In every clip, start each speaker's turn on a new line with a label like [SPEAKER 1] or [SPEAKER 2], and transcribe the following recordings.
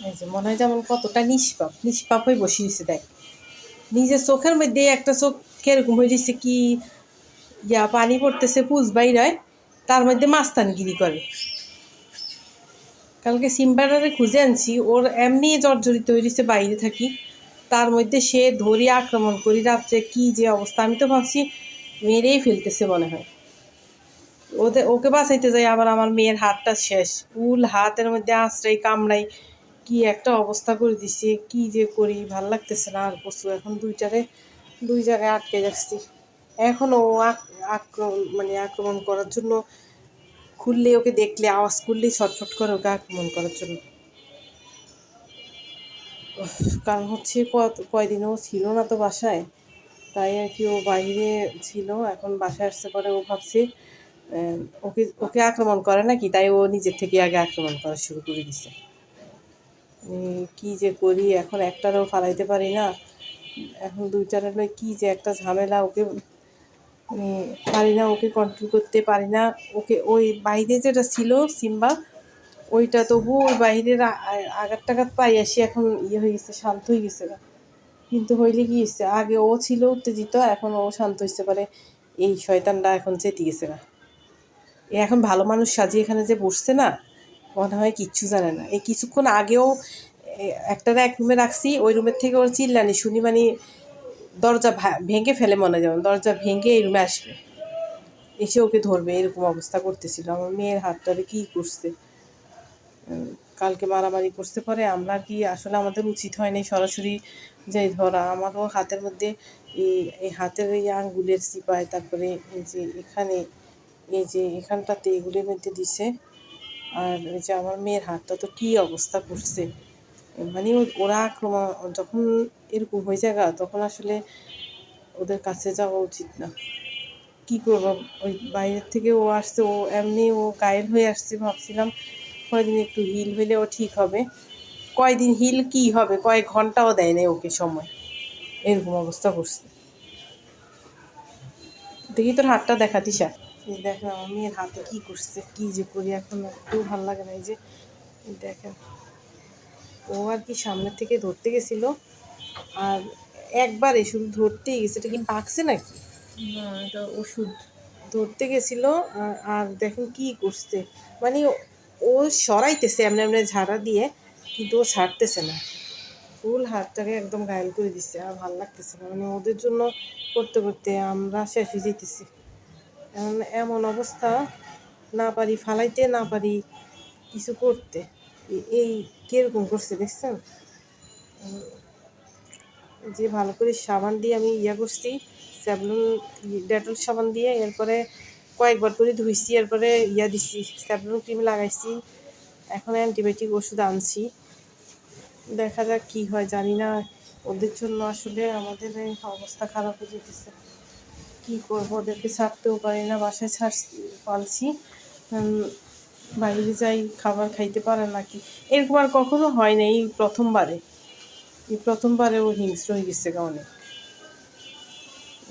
[SPEAKER 1] এই যে মনে হয় যেমন কতটা নিষ্পাপ হয়ে বসিয়েছে দেখ, নিজের চোখের মধ্যে একটা চোখ কিরকম হয়ে দিচ্ছে, কি পানি পড়তেছে পুজ বাইরায়, তার মধ্যে মাস্তানগিরি করে। কালকে সিম্বাটারে খুঁজে আনছি, ওর এমনি জর্জরিত হয়ে দিচ্ছে বাইরে থাকি, তার মধ্যে সে ধরি আক্রমণ করি রাত্রে, কি যে অবস্থা, আমি তো ভাবছি মেরেই ফেলতেছে মনে হয়। ওকে বাঁচাইতে যাই, আবার আমার মেয়ের হাতটা শেষ, ফুল হাতের মধ্যে আঁচড়াই কামড়াই, কি একটা অবস্থা করে দিচ্ছে, কি যে করি ভাল লাগতেছে না। আর পশু এখন দুই জায়গায় আটকে যাচ্ছি। এখনও আক্রমণ করার জন্য, খুললে ওকে দেখলে আওয়াজ করলেই ছটফট করে ওকে আক্রমণ করার জন্য। কারণ হচ্ছে কয়দিনও ছিল না তো বাসায়, তাই আর কি ও বাইরে ছিল, এখন বাসায় আসতে পরে ও ভাবছে ওকে ওকে আক্রমণ করে নাকি, তাই ও নিজের থেকে আগে আক্রমণ করা শুরু করে দিছে। কি যে করি এখন, একটারও ফালাইতে পারি না, এখন দুইটারে লই কি যে একটা ঝামেলা, ওকে পারি না, ওকে কন্ট্রোল করতে পারি না। ওকে ওই বাইরে যেটা ছিল সিম্বা, ওইটা তবু ওই বাইরের আঘাত টাঘাত পাই আসি, এখন হয়ে গেছে, শান্ত হয়ে গেছে না। কিন্তু হইলে কি হচ্ছে, আগে ও ছিল উত্তেজিত, এখন ও শান্ত হইতে পারে। এই শয়তানটা এখন চেতে গেছে না, এখন ভালো মানুষ সাজিয়ে এখানে যে বসছে না, মনে হয় কিচ্ছু জানে না। এই কিছুক্ষণ আগেও একটারে এক রুমে রাখছি, ওই রুমের থেকে ওর চিল্লানি শুনি, মানে দরজা ভেঙে ফেলে, মনে যেমন দরজা ভেঙে এই রুমে আসবে, এসে ওকে ধরবে, এরকম অবস্থা করতেছিল। আমার মেয়ের হাতটারে কী করছে, কালকে মারামারি করতে পারে। আমরা কি আসলে আমাদের উচিত হয়নি সরাসরি যাই ধরা, আমারও হাতের মধ্যে এই হাতের এই আঙ্গুলের চিপায়, তারপরে এই যে এখানে, এই যে এখানটাতে এগুলির মধ্যে দিছে। আর এই যে আমার মেয়ের হাতটা তো কী অবস্থা করছে, মানে ওরা আক্রমণ যখন এরকম হয়ে যায়, তখন আসলে ওদের কাছে যাওয়া উচিত না। কী করবো, ওই বাইরের থেকে ও আসছে, ও এমনি ও ঘায়েল হয়ে আসছে, ভাবছিলাম কয়দিন একটু হিল হইলে ও ঠিক হবে। কয়দিন হিল কি হবে, কয়েক ঘন্টাও দেয় না ওকে সময়, এরকম অবস্থা করছে। দেখি তোর হাতটা দেখা দিশা, এই দেখেন আমার মেয়ের হাতে কী করছে, কী যে করি এখন, একটু ভালো লাগে না। এই যে দেখেন, ও আর কি সামনের থেকে ধরতে গেছিল, আর একবারে শুধু ধরতেই গেছে, এটা কি পাকছে নাকি, না এটা ওষুধ, ধরতে গেছিল। আর দেখেন কি করছে, মানে ও সরাইতেছে এমনি এমনি ঝাড়া দিয়ে, কিন্তু ও ছাড়তেছে না, ফুল হাতটাকে একদম ঘায়ল করে দিচ্ছে। আর ভালো লাগতেছে না, মানে ওদের জন্য করতে করতে আমরা শেষ হয়ে যেতেছি। এমন অবস্থা, না পারি ফালাইতে, না পারি কিছু করতে। এই কীরকম করছে দেখছেন, যে ভালো করে সাবান দিয়ে আমি করছি, স্যাভলন ডেটল সাবান দিয়ে, এরপরে কয়েকবার করে ধুইছি, এরপরে দিচ্ছি, স্যাভলন ক্রিম লাগাইছি, এখন অ্যান্টিবায়োটিক ওষুধ আনছি, দেখা যাক কী হয়, জানি না। ওদের জন্য আসলে আমাদের অবস্থা খারাপ হয়ে যেতেছে, কী করবো, ওদেরকে ছাড়তেও পারি না, বাসায় পালছি, বাইরে যাই খাবার খাইতে পারে নাকি, এরকম আর কখনো হয় না, এই প্রথমবারে ও হিংস্র হয়ে গেছে অনেক।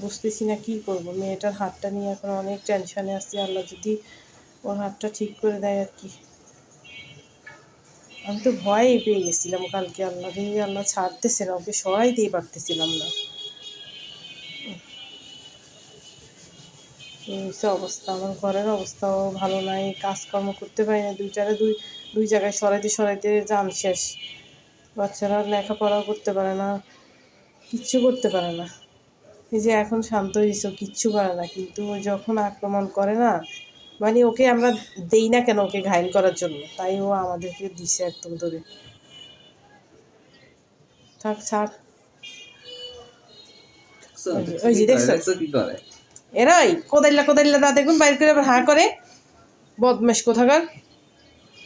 [SPEAKER 1] বুঝতেছি না কী করবো, মেয়েটার হাতটা নিয়ে এখন অনেক টেনশানে আসছি, আল্লাহ যদি ওর হাতটা ঠিক করে দেয় আর কি। আমি তো ভয়েই পেয়ে গেছিলাম কালকে, আল্লাহ ছাড়তেছে না, ওকে সরাই দিয়ে পারতেছিলাম না, এই অবস্থা। আমার ঘরের অবস্থাও ভালো নাই, কাজকর্ম করতে পারি না, দুই জায়গায় সরাইতে যান শেষ। বাচ্চারা লেখাপড়াও করতে পারে না, কিচ্ছু করতে পারে না। এই যে এখন শান্ত হয়েছে, কিচ্ছু পারে না, কিন্তু যখন আক্রমণ করে না, মানে ওকে আমরা দেই না কেন, ওকে ঘায়েল করার জন্য, তাই ও আমাদেরকে দিছে একদম ধরে। থাক ছাড়, ওই যে দেখছো এরাই কোদাইল্লা দা দেখুন বাইর করে আবার হাঁ করে, বদমাশ কোথাকার।